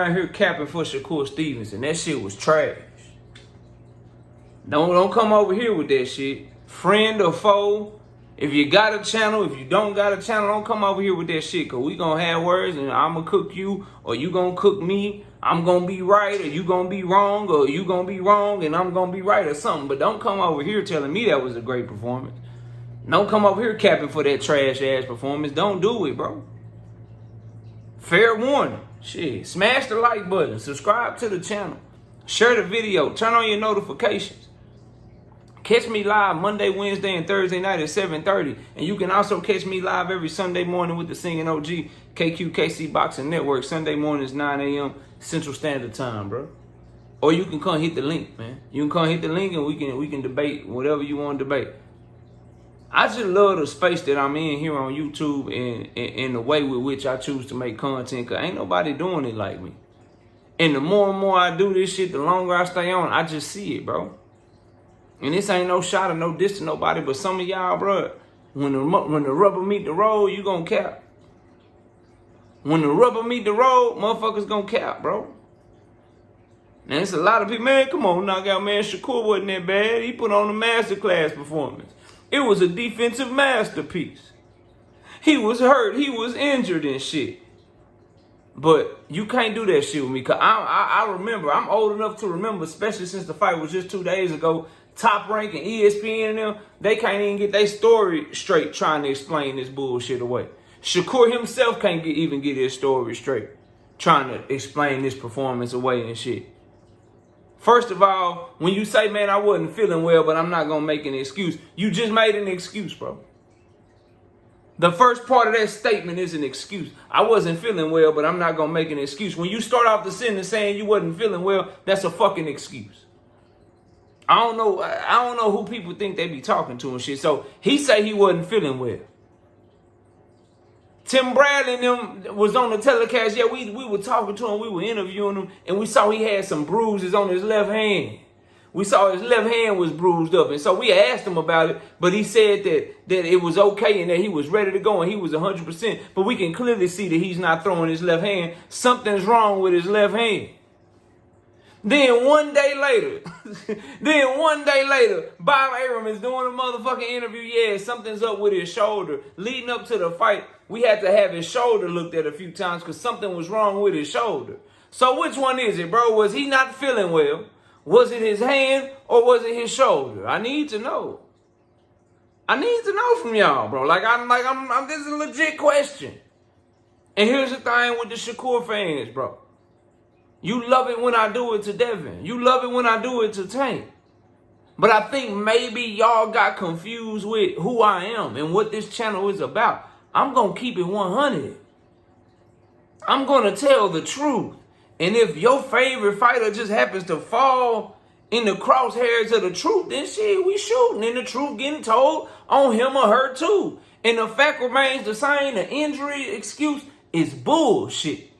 around here capping for Shakur Stevenson. That shit was trash. Don't come over here with that shit. Friend or foe, if you got a channel, if you don't got a channel, don't come over here with that shit, because we going to have words and I'm going to cook you or you going to cook me. I'm going to be right or you going to be wrong, or you going to be wrong and I'm going to be right or something. But don't come over here telling me that was a great performance. Don't come over here capping for that trash-ass performance. Don't do it, bro. Fair warning. Shit, smash the like button. Subscribe to the channel. Share the video. Turn on your notifications. Catch me live Monday, Wednesday, and Thursday night at 7:30. And you can also catch me live every Sunday morning with the Singing OG KQKC Boxing Network. Sunday mornings, 9 a.m. Central Standard Time, bro. Or you can come hit the link, man. You can come hit the link and we can debate whatever you want to debate. I just love the space that I'm in here on YouTube and the way with which I choose to make content, because ain't nobody doing it like me. And the more and more I do this shit, the longer I stay on, I just see it, bro. And this ain't no shot or no diss to nobody, but some of y'all, bro, when the rubber meet the road, you gonna cap. When the rubber meet the road, motherfuckers gonna cap, bro. And it's a lot of people, man, come on, knock out, man. Shakur wasn't that bad. He put on a masterclass performance. It was a defensive masterpiece. He was hurt. He was injured and shit. But you can't do that shit with me, because I remember, I'm old enough to remember, especially since the fight was just 2 days ago, Top Rank and ESPN and them, they can't even get their story straight trying to explain this bullshit away. Shakur himself can't even get his story straight trying to explain this performance away and shit. First of all, when you say, man, I wasn't feeling well, but I'm not going to make an excuse, you just made an excuse, bro. The first part of that statement is an excuse. I wasn't feeling well, but I'm not going to make an excuse. When you start off the sentence saying you wasn't feeling well, that's a fucking excuse. I don't know who people think they be talking to and shit. So he say he wasn't feeling well. Tim Bradley and them was on the telecast. Yeah, we were talking to him. We were interviewing him. And we saw he had some bruises on his left hand. We saw his left hand was bruised up. And so we asked him about it. But he said that it was okay and that he was ready to go and he was 100%. But we can clearly see that he's not throwing his left hand. Something's wrong with his left hand. Then one day later, Bob Arum is doing a motherfucking interview. Yeah, something's up with his shoulder. Leading up to the fight, we had to have his shoulder looked at a few times because something was wrong with his shoulder. So which one is it, bro? Was he not feeling well? Was it his hand or was it his shoulder? I need to know. I need to know from y'all, bro. This is a legit question. And here's the thing with the Shakur fans, bro. You love it when I do it to Devin. You love it when I do it to Tank. But I think maybe y'all got confused with who I am and what this channel is about. I'm going to keep it 100. I'm going to tell the truth. And if your favorite fighter just happens to fall in the crosshairs of the truth, then shit, we shooting. And the truth getting told on him or her too. And the fact remains the same. The injury excuse is bullshit.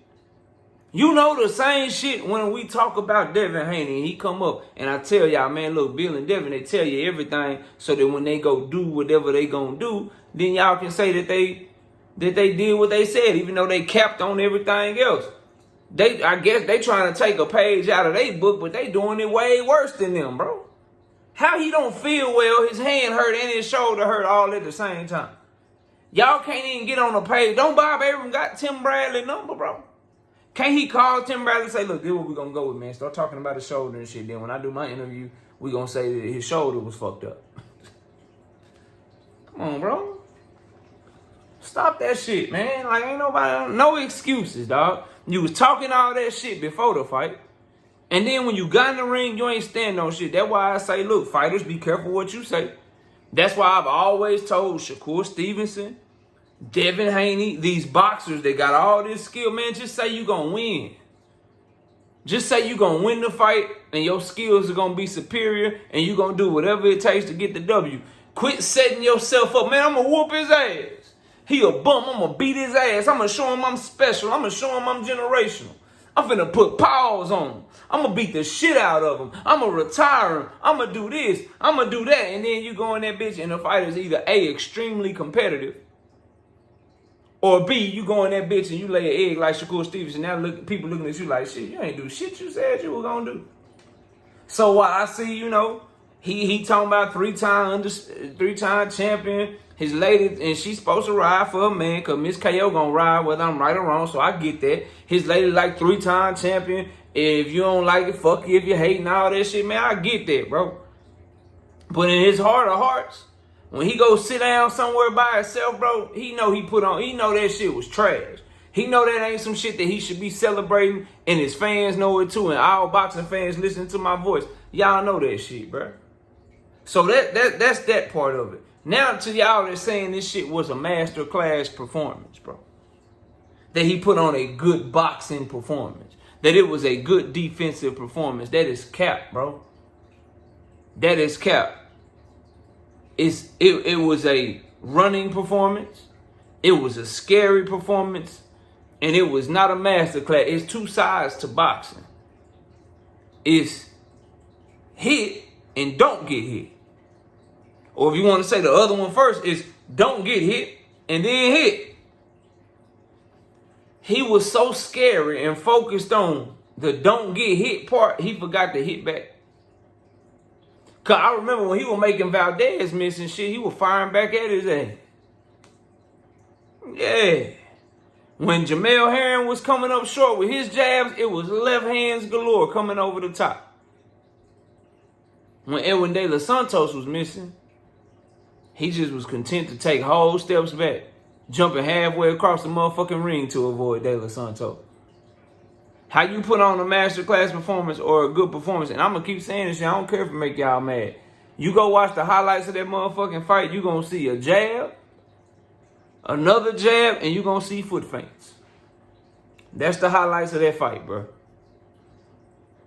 You know the same shit when we talk about Devin Haney. He come up and I tell y'all, man, look, Bill and Devin, they tell you everything so that when they go do whatever they gonna do, then y'all can say that they did what they said, even though they capped on everything else. I guess they trying to take a page out of their book, but they doing it way worse than them, bro. How he don't feel well, his hand hurt and his shoulder hurt all at the same time. Y'all can't even get on a page. Don't Bob Arum got Tim Bradley number, bro? Can't he call Tim Bradley and say, look, this is what we're going to go with, man. Start talking about his shoulder and shit. Then when I do my interview, we're going to say that his shoulder was fucked up. Come on, bro. Stop that shit, man. Like, ain't nobody, no excuses, dog. You was talking all that shit before the fight. And then when you got in the ring, you ain't stand on shit. That's why I say, look, fighters, be careful what you say. That's why I've always told Shakur Stevenson, Devin Haney, these boxers, they got all this skill, man. Just say you gonna win. Just say you gonna win the fight and your skills are gonna be superior and you gonna do whatever it takes to get the W. Quit setting yourself up. Man, I'm gonna whoop his ass. He a bum. I'm gonna beat his ass. I'm gonna show him I'm special. I'm gonna show him I'm generational. I'm finna put paws on him. I'm gonna beat the shit out of him. I'm gonna retire him. I'm gonna do this. I'm gonna do that. And then you go in that bitch and the fight is either A, extremely competitive, Or B, you go in that bitch and you lay an egg like Shakur Stevenson. Now people looking at you like, shit, you ain't do shit you said you were gonna do. So while I see, he talking about three-time champion. His lady, and she's supposed to ride for a man, cause Miss KO gonna ride whether I'm right or wrong. So I get that. His lady like 3-time champion. If you don't like it, fuck you. If you hating all that shit, man, I get that, bro. But in his heart of hearts, when he go sit down somewhere by himself, bro, he know that shit was trash. He know that ain't some shit that he should be celebrating, and his fans know it too, and all boxing fans listening to my voice. Y'all know that shit, bro. So that's that part of it. Now to y'all that's saying this shit was a masterclass performance, bro. That he put on a good boxing performance. That it was a good defensive performance. That is cap, bro. That is cap. It was a running performance. It was a scary performance. And it was not a masterclass. It's two sides to boxing. It's hit and don't get hit. Or if you want to say the other one first, is don't get hit and then hit. He was so scary and focused on the don't get hit part, he forgot to hit back. Cause I remember when he was making Valdez miss and shit, he was firing back at his ass. Yeah. When Jamel Herring was coming up short with his jabs, it was left hands galore coming over the top. When Edwin De Los Santos was missing, he just was content to take whole steps back, jumping halfway across the motherfucking ring to avoid De Los Santos. How you put on a masterclass performance or a good performance, and I'm going to keep saying this shit, I don't care if it make y'all mad. You go watch the highlights of that motherfucking fight, you going to see a jab, another jab, and you going to see foot feints. That's the highlights of that fight, bro.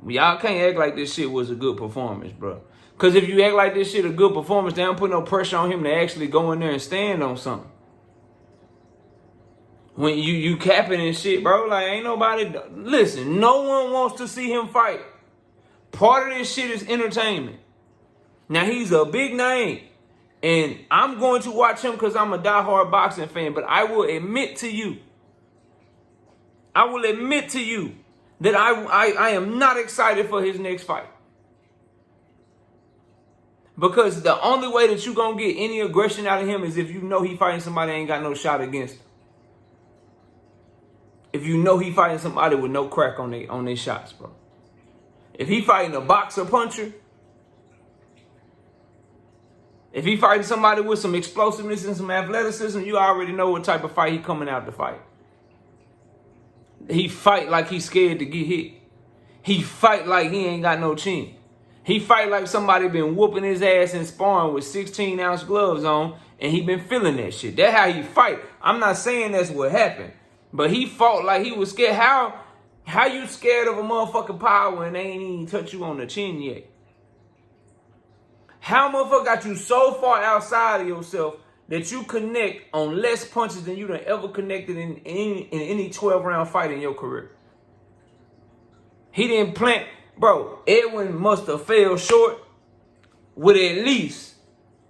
Y'all can't act like this shit was a good performance, bro. Because if you act like this shit a good performance, they don't put no pressure on him to actually go in there and stand on something. When you capping and shit, bro, like ain't nobody... Listen, no one wants to see him fight. Part of this shit is entertainment. Now, he's a big name. And I'm going to watch him because I'm a diehard boxing fan. But I will admit to you that I am not excited for his next fight. Because the only way that you're going to get any aggression out of him is if you know he fighting somebody that ain't got no shot against him. If you know he fighting somebody with no crack on their shots, bro. If he fighting a boxer puncher, if he fighting somebody with some explosiveness and some athleticism, you already know what type of fight he coming out to fight. He fight like he's scared to get hit. He fight like he ain't got no chin. He fight like somebody been whooping his ass and sparring with 16-ounce gloves on, and he been feeling that shit. That's how he fight. I'm not saying that's what happened, but he fought like he was scared. How you scared of a motherfucking power and they ain't even touch you on the chin yet? How motherfucker got you so far outside of yourself that you connect on less punches than you done ever connected in any 12-round fight in your career? He didn't plant... Bro, Edwin must have fell short with at least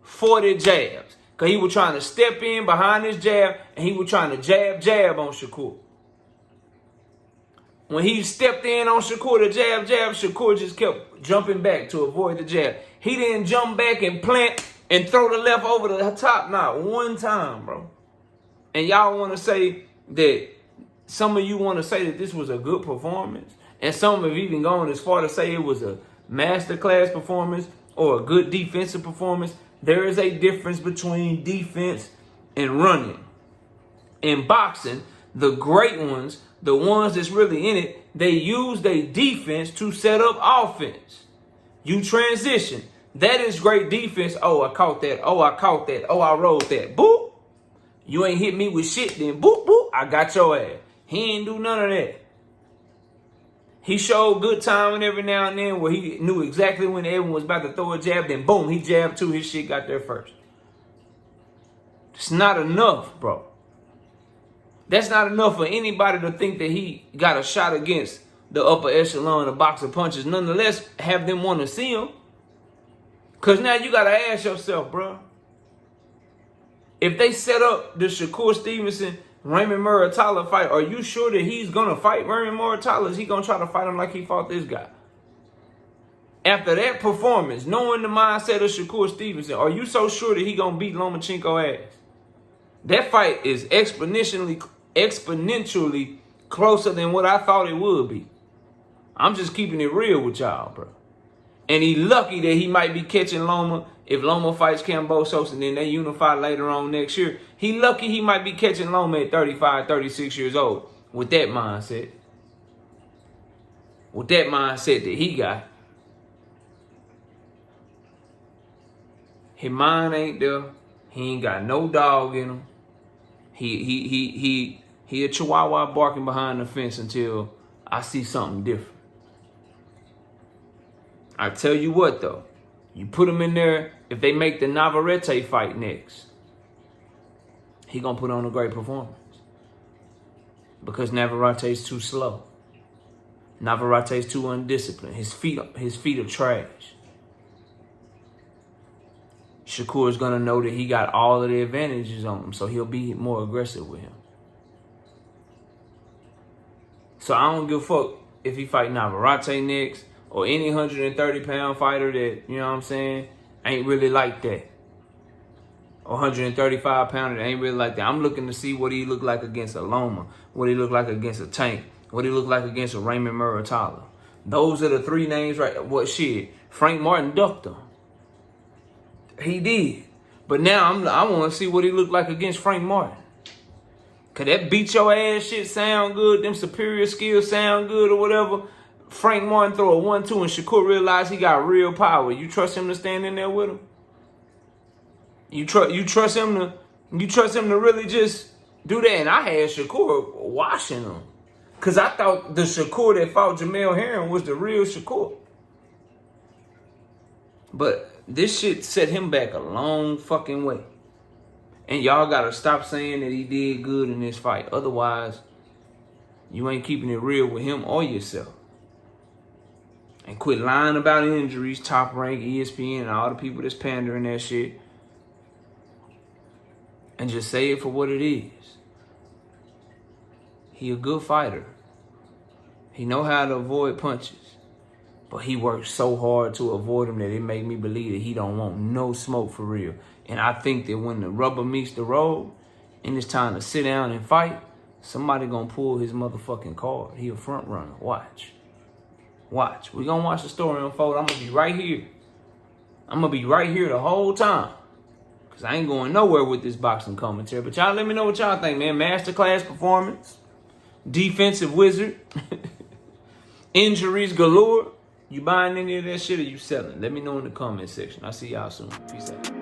40 jabs. Because he was trying to step in behind his jab and he was trying to jab on Shakur. When he stepped in on Shakur to jab, Shakur just kept jumping back to avoid the jab. He didn't jump back and plant and throw the left over the top, not one time, bro. And y'all want to say that, some of you want to say that this was a good performance. And some have even gone as far to say it was a masterclass performance or a good defensive performance. There is a difference between defense and running. In boxing, the great ones, the ones that's really in it, they use their defense to set up offense. You transition. That is great defense. Oh, I caught that. Oh, I caught that. Oh, I rolled that. Boop. You ain't hit me with shit then. Boop, boop. I got your ass. He ain't do none of that. He showed good timing every now and then where he knew exactly when Edwin was about to throw a jab. Then boom, he jabbed too. His shit got there first. It's not enough, bro. That's not enough for anybody to think that he got a shot against the upper echelon of boxer punches. Nonetheless, have them want to see him. Because now you got to ask yourself, bro. If they set up the Shakur Stevenson Raymond Muratalla fight, are you sure that he's going to fight Raymond Muratalla? Is he going to try to fight him like he fought this guy? After that performance, knowing the mindset of Shakur Stevenson, are you so sure that he going to beat Lomachenko ass? That fight is exponentially closer than what I thought it would be. I'm just keeping it real with y'all, bro. And he lucky that he might be catching Loma if Loma fights Kambosos and then they unify later on next year. He lucky he might be catching Loma at 35, 36 years old with that mindset. With that mindset that he got. His mind ain't there. He ain't got no dog in him. He a chihuahua barking behind the fence until I see something different. I tell you what, though. You put him in there, if they make the Navarrete fight next, he going to put on a great performance. Because Navarrete's too slow. Navarrete's too undisciplined. His feet are trash. Shakur's going to know that he got all of the advantages on him, so he'll be more aggressive with him. So I don't give a fuck if he fight Navarrete next or any 130-pound fighter that, you know what I'm saying, ain't really like that. Or 135-pounder that ain't really like that. I'm looking to see what he look like against a Loma, what he look like against a Tank, what he look like against a Raymond Muratalla. Those are the three names right. What shit? Frank Martin ducked him. He did. But now I want to see what he looked like against Frank Martin. Cause that beat your ass shit sound good, them superior skills sound good or whatever. Frank Martin throw a 1-2 and Shakur realized he got real power. You trust him to stand in there with him? You trust him to really just do that? And I had Shakur washing him. Cause I thought the Shakur that fought Jamel Herring was the real Shakur. But this shit set him back a long fucking way. And y'all gotta stop saying that he did good in this fight. Otherwise, you ain't keeping it real with him or yourself. And quit lying about injuries, Top Rank, ESPN, and all the people that's pandering that shit. And just say it for what it is. He a good fighter. He know how to avoid punches. But he works so hard to avoid them that it make me believe that he don't want no smoke for real. And I think that when the rubber meets the road and it's time to sit down and fight, somebody gonna pull his motherfucking card. He a front runner. Watch. Watch. We gonna watch the story unfold. I'm gonna be right here. I'm gonna be right here the whole time. Cause I ain't going nowhere with this boxing commentary. But y'all let me know what y'all think, man. Masterclass performance. Defensive wizard. Injuries galore. You buying any of that shit or you selling? Let me know in the comment section. I'll see y'all soon. Peace out.